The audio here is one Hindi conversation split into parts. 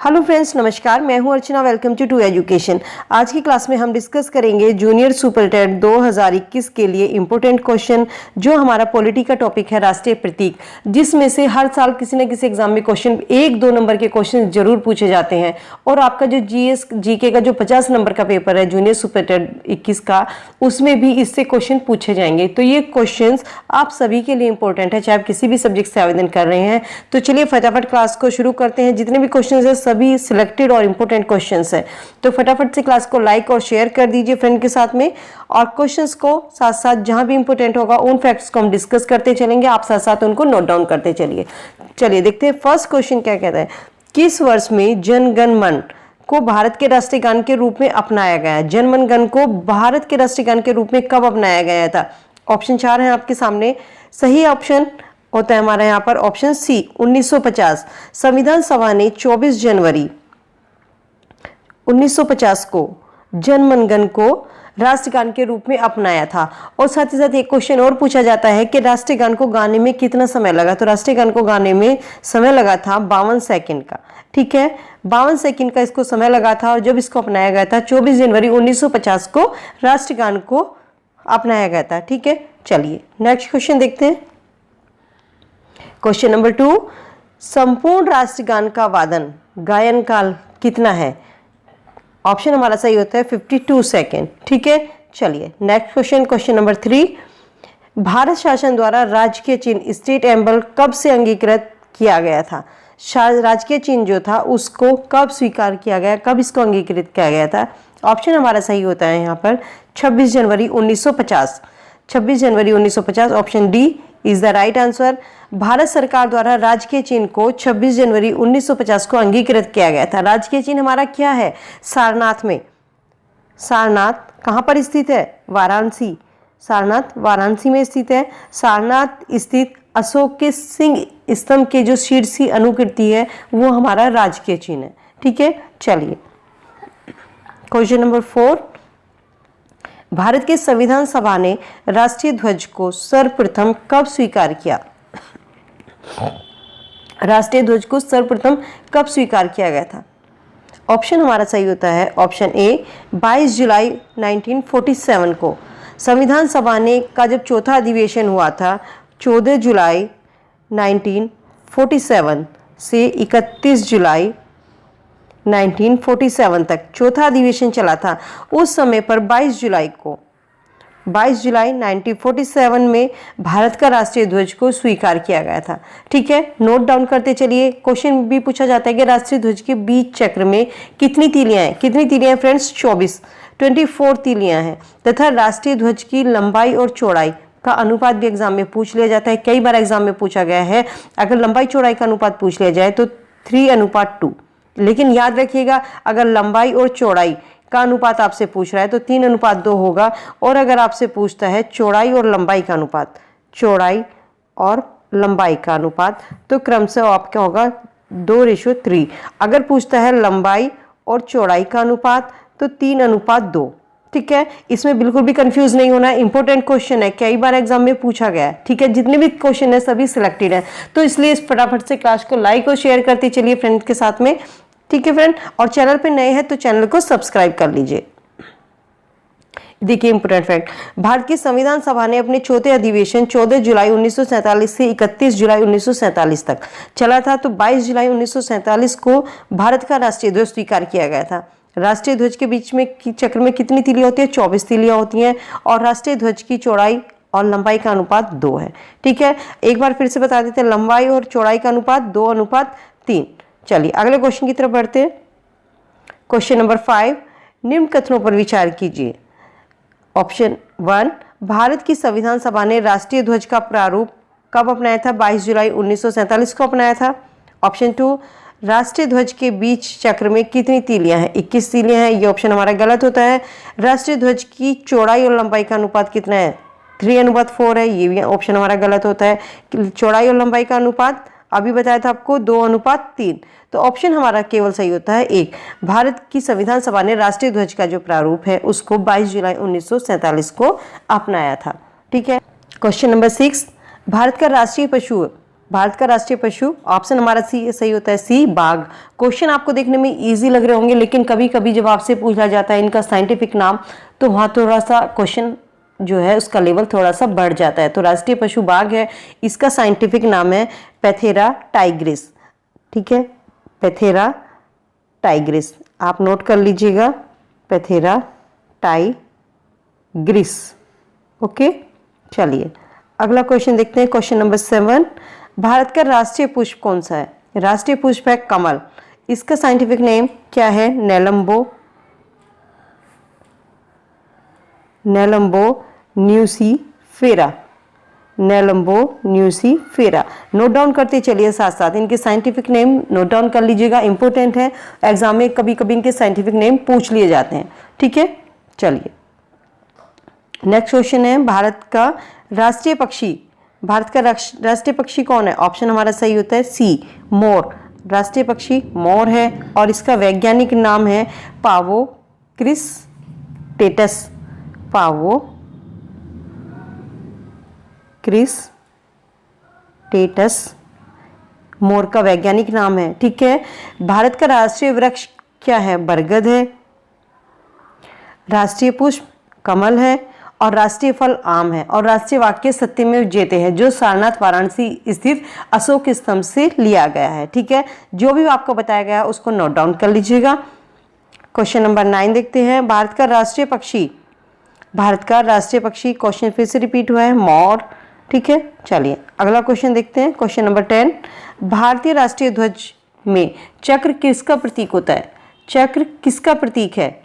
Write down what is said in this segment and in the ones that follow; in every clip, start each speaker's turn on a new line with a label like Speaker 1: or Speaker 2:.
Speaker 1: हेलो फ्रेंड्स, नमस्कार। मैं हूं अर्चना। Welcome to education. आज की क्लास में हम डिस्कस करेंगे जूनियर सुपरिटेंडेंट 2021 के लिए इंपॉर्टेंट क्वेश्चन, जो हमारा पॉलिटी का टॉपिक है, राष्ट्रीय प्रतीक, जिसमें से हर साल किसी न किसी एग्जाम में क्वेश्चन 1-2 नंबर के क्वेश्चन जरूर पूछे जाते हैं। और आपका जो जीके का जो 50 नंबर का पेपर है जूनियर सुपरिटेंडेंट 21 का, उसमें भी इससे क्वेश्चन पूछे जाएंगे। तो ये क्वेश्चन आप सभी के लिए इंपॉर्टेंट है, चाहे आप किसी भी सब्जेक्ट से आवेदन कर रहे हैं। तो चलिए फटाफट क्लास को शुरू करते हैं। जितने भी क्वेश्चन है सभी सिलेक्टेड और इंपॉर्टेंट क्वेश्चंस हैं। तो फटाफट से क्लास को लाइक और शेयर कर दीजिए फ्रेंड के साथ में, और क्वेश्चंस को साथ साथ जहां भी इंपॉर्टेंट होगा उन फैक्ट्स को हम डिस्कस करते चलेंगे, आप साथ साथ उनको नोट डाउन करते चलिए। चलिए देखते हैं फर्स्ट क्वेश्चन क्या कहता है। किस वर्ष में जन गण मन को भारत के राष्ट्रीय गान के रूप में अपनाया गया है? जन मन गण को भारत के राष्ट्रीय गान के रूप में कब अपनाया गया था? ऑप्शन 4 है आपके सामने। सही ऑप्शन होता है हमारा यहाँ पर ऑप्शन सी, 1950। संविधान सभा ने 24 जनवरी 1950 को जन मन गण को राष्ट्रगान के रूप में अपनाया था। और साथ ही साथ एक क्वेश्चन और पूछा जाता है कि राष्ट्रीय गान को गाने में कितना समय लगा? तो राष्ट्रीय गान को गाने में समय लगा था 52 सेकंड का। ठीक है, 52 सेकंड का इसको समय लगा था। और जब इसको अपनाया गया था 24 जनवरी 1950 को राष्ट्रगान को अपनाया गया था। ठीक है, चलिए नेक्स्ट क्वेश्चन देखते हैं। क्वेश्चन नंबर 2, संपूर्ण राष्ट्रगान का वादन गायन काल कितना है? ऑप्शन हमारा सही होता है 52 सेकेंड। ठीक है, चलिए next question. Question number 3, Bharat शासन द्वारा राजकीय चिन्ह स्टेट एम्बल कब से अंगीकृत किया गया था? राजकीय चिन्ह जो था उसको कब स्वीकार किया गया, कब इसको अंगीकृत किया गया था? ऑप्शन हमारा सही होता है यहाँ पर 26 जनवरी 1950। 26 जनवरी 1950 option D is the right answer. Bharat सरकार द्वारा राजकीय चिन्ह को 26 जनवरी 1950 को अंगीकृत किया गया था। राजकीय चिन्ह हमारा क्या है? सारनाथ में। सारनाथ कहाँ पर स्थित है? वाराणसी। सारनाथ वाराणसी में स्थित है। सारनाथ स्थित अशोक के सिंह स्तंभ के जो शीर्षी अनुकृति है वो हमारा राजकीय चिन्ह है। ठीक है, चलिए क्वेश्चन नंबर 4, भारत के संविधान सभा ने राष्ट्रीय ध्वज को सर्वप्रथम कब स्वीकार किया? राष्ट्रीय ध्वज को सर्वप्रथम कब स्वीकार किया गया था? ऑप्शन हमारा सही होता है ऑप्शन ए, 22 जुलाई 1947 को। संविधान सभा ने का जब चौथा अधिवेशन हुआ था 14 जुलाई 1947 से 31 जुलाई 1947 तक चौथा अधिवेशन चला था। उस समय पर 22 जुलाई 1947 में भारत का राष्ट्रीय ध्वज को स्वीकार किया गया था। ठीक है, नोट डाउन करते चलिए। क्वेश्चन भी पूछा जाता है कि राष्ट्रीय ध्वज के बीच चक्र में कितनी तीलियां हैं? कितनी तीलियां फ्रेंड्स? 24 तीलियां हैं। तथा राष्ट्रीय ध्वज की लंबाई और चौड़ाई का अनुपात भी एग्जाम में पूछ लिया जाता है। कई बार एग्जाम में पूछा गया है। अगर लंबाई चौड़ाई का अनुपात पूछ लिया जाए तो 3:2। लेकिन याद रखिएगा, अगर लंबाई और चौड़ाई का अनुपात आपसे पूछ रहा है तो 3:2 होगा। और अगर आपसे पूछता है चौड़ाई और लंबाई का अनुपात, चौड़ाई और लंबाई का अनुपात, तो क्रमशः आपका होगा 2:3। अगर पूछता है लंबाई और चौड़ाई का अनुपात तो 3:2। ठीक है, इसमें बिल्कुल भी कंफ्यूज नहीं होना है। इंपॉर्टेंट क्वेश्चन है, कई बार एग्जाम में पूछा गया है। ठीक है, जितने भी क्वेश्चन है सभी सिलेक्टेड है। तो इसलिए इस फटाफट से क्लास को लाइक और शेयर करते चलिए फ्रेंड के साथ में। ठीक है फ्रेंड, और चैनल पे नए हैं तो चैनल को सब्सक्राइब कर लीजिए। देखिए इंपॉर्टेंट फैक्ट, भारत की संविधान सभा ने अपने चौथे अधिवेशन 14 जुलाई 1947 से 31 जुलाई 1947 तक चला था। तो 22 जुलाई 1947 को भारत का राष्ट्रीय ध्वज स्वीकार किया गया था। राष्ट्रीय ध्वज के बीच में चक्र में कितनी तीलियां होती है? 24 तीलियां होती हैं। और राष्ट्रीय ध्वज की चौड़ाई और लंबाई का अनुपात 2 है। ठीक है, एक बार फिर से बता देते हैं, लंबाई और चौड़ाई का अनुपात 2:3। चलिए अगले क्वेश्चन की तरफ बढ़ते हैं। क्वेश्चन नंबर 5, निम्न कथनों पर विचार कीजिए। ऑप्शन 1, भारत की संविधान सभा ने राष्ट्रीय ध्वज का प्रारूप कब अपनाया था? 22 जुलाई 1947 को अपनाया था। ऑप्शन 2, राष्ट्रीय ध्वज के बीच चक्र में कितनी तीलियां हैं? 21 तीलियां हैं। ये ऑप्शन हमारा गलत होता है। राष्ट्रीय ध्वज की चौड़ाई और लंबाई का अनुपात कितना है? 3:4 है। ये भी ऑप्शन हमारा गलत होता है। चौड़ाई और लंबाई का अनुपात अभी बताया था आपको 2:3। तो ऑप्शन हमारा केवल सही होता है 1। भारत की संविधान सभा ने राष्ट्रीय ध्वज का जो प्रारूप है उसको 22 जुलाई 1947 को अपनाया था। ठीक है, क्वेश्चन नंबर 6, भारत का राष्ट्रीय पशु भारत का राष्ट्रीय पशु, ऑप्शन हमारा सी सही होता है, सी बाघ। क्वेश्चन आपको देखने में इजी लग रहे होंगे, लेकिन कभी कभी जब आपसे पूछा जाता है इनका साइंटिफिक नाम, तो वहाँ थोड़ा सा क्वेश्चन जो है उसका लेवल थोड़ा सा बढ़ जाता है। तो राष्ट्रीय पशु बाघ है, इसका साइंटिफिक नाम है पैंथेरा टाइग्रिस। ठीक है, पैंथेरा टाइग्रिस, आप नोट कर लीजिएगा, पैंथेरा टाइग्रिस। ओके, चलिए अगला क्वेश्चन देखते हैं। क्वेश्चन नंबर 7, भारत का राष्ट्रीय पुष्प कौन सा है? राष्ट्रीय पुष्प है कमल। इसका साइंटिफिक नेम क्या है? नेलम्बो न्यूसीफेरा। नेलम्बो न्यूसीफेरा। नोट डाउन करते चलिए, साथ साथ इनके साइंटिफिक नेम नोट डाउन कर लीजिएगा, इंपॉर्टेंट है, एग्जाम में कभी कभी इनके साइंटिफिक नेम पूछ लिए जाते हैं। ठीक है, चलिए नेक्स्ट क्वेश्चन है, भारत का राष्ट्रीय पक्षी, भारत का राष्ट्रीय पक्षी कौन है? ऑप्शन हमारा सही होता है सी, मोर। राष्ट्रीय पक्षी मोर है और इसका वैज्ञानिक नाम है पावोक्रिस्टेटस। पावोक्रिस्टेटस मोर का वैज्ञानिक नाम है। ठीक है, भारत का राष्ट्रीय वृक्ष क्या है? बरगद है। राष्ट्रीय पुष्प कमल है और राष्ट्रीय फल आम है। और राष्ट्रीय वाक्य सत्यमेव जयते है, जो सारनाथ वाराणसी स्थित अशोक स्तंभ से लिया गया है। ठीक है, जो भी आपको बताया गया उसको नोट डाउन कर लीजिएगा। क्वेश्चन नंबर 9 देखते हैं, भारत का राष्ट्रीय पक्षी, भारत का राष्ट्रीय पक्षी, क्वेश्चन फिर से रिपीट हुआ है, मोर। ठीक है, चलिए अगला क्वेश्चन देखते हैं। क्वेश्चन नंबर 10, भारतीय राष्ट्रीय ध्वज में चक्र किसका प्रतीक होता है? चक्र किसका प्रतीक है?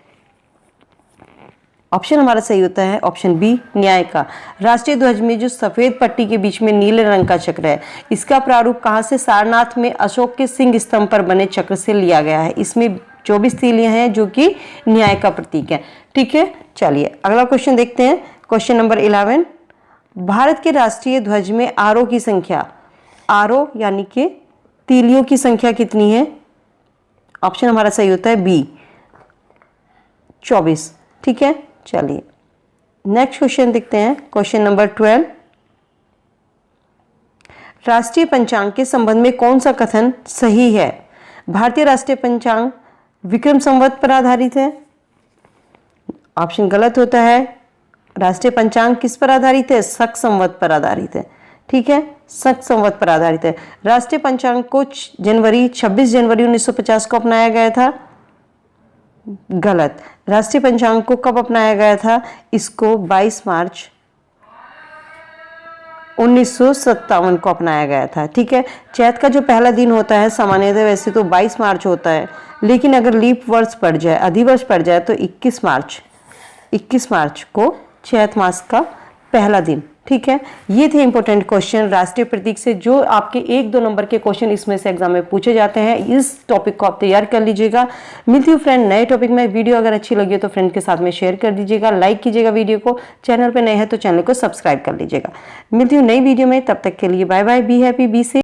Speaker 1: ऑप्शन हमारा सही होता है ऑप्शन बी, न्याय का। राष्ट्रीय ध्वज में जो सफेद पट्टी के बीच में नीले रंग का चक्र है, इसका प्रारूप कहाँ से? सारनाथ में अशोक के सिंह स्तंभ पर बने चक्र से लिया गया है। इसमें 24 तीलियां हैं जो कि न्याय का प्रतीक है। ठीक है, चलिए अगला क्वेश्चन देखते हैं। क्वेश्चन नंबर 11, भारत के राष्ट्रीय ध्वज में आरो की संख्या, आरो यानी कि तीलियों की संख्या कितनी है? ऑप्शन हमारा सही होता है बी, 24। ठीक है, चलिए नेक्स्ट क्वेश्चन देखते हैं। क्वेश्चन नंबर 12, राष्ट्रीय पंचांग के संबंध में कौन सा कथन सही है? भारतीय राष्ट्रीय पंचांग विक्रम संवत पर आधारित है। ऑप्शन गलत होता है, राष्ट्रीय पंचांग किस पर आधारित है? शक संवत पर आधारित है। ठीक है, शक संवत पर आधारित है। राष्ट्रीय पंचांग को 26 जनवरी 1950 को अपनाया गया था। गलत। राष्ट्रीय पंचांग को कब अपनाया गया था? इसको 22 मार्च 1957 को अपनाया गया था। ठीक है, चैत का जो पहला दिन होता है सामान्यतः वैसे तो 22 मार्च होता है, लेकिन अगर लीप वर्ष पड़ जाए, अधिवर्ष पड़ जाए तो 21 मार्च को चैत मास का पहला दिन। ठीक है, ये थे इंपॉर्टेंट क्वेश्चन राष्ट्रीय प्रतीक से, जो आपके 1-2 नंबर के क्वेश्चन इसमें से एग्जाम में पूछे जाते हैं। इस टॉपिक को आप तैयार कर लीजिएगा। मिलती हूँ फ्रेंड नए टॉपिक में। वीडियो अगर अच्छी लगी हो तो फ्रेंड के साथ में शेयर कर दीजिएगा, लाइक कीजिएगा वीडियो को। चैनल पर नए हैं तो चैनल को सब्सक्राइब कर लीजिएगा। मिलती हूँ नई वीडियो में, तब तक के लिए bye bye. Be happy, be safe.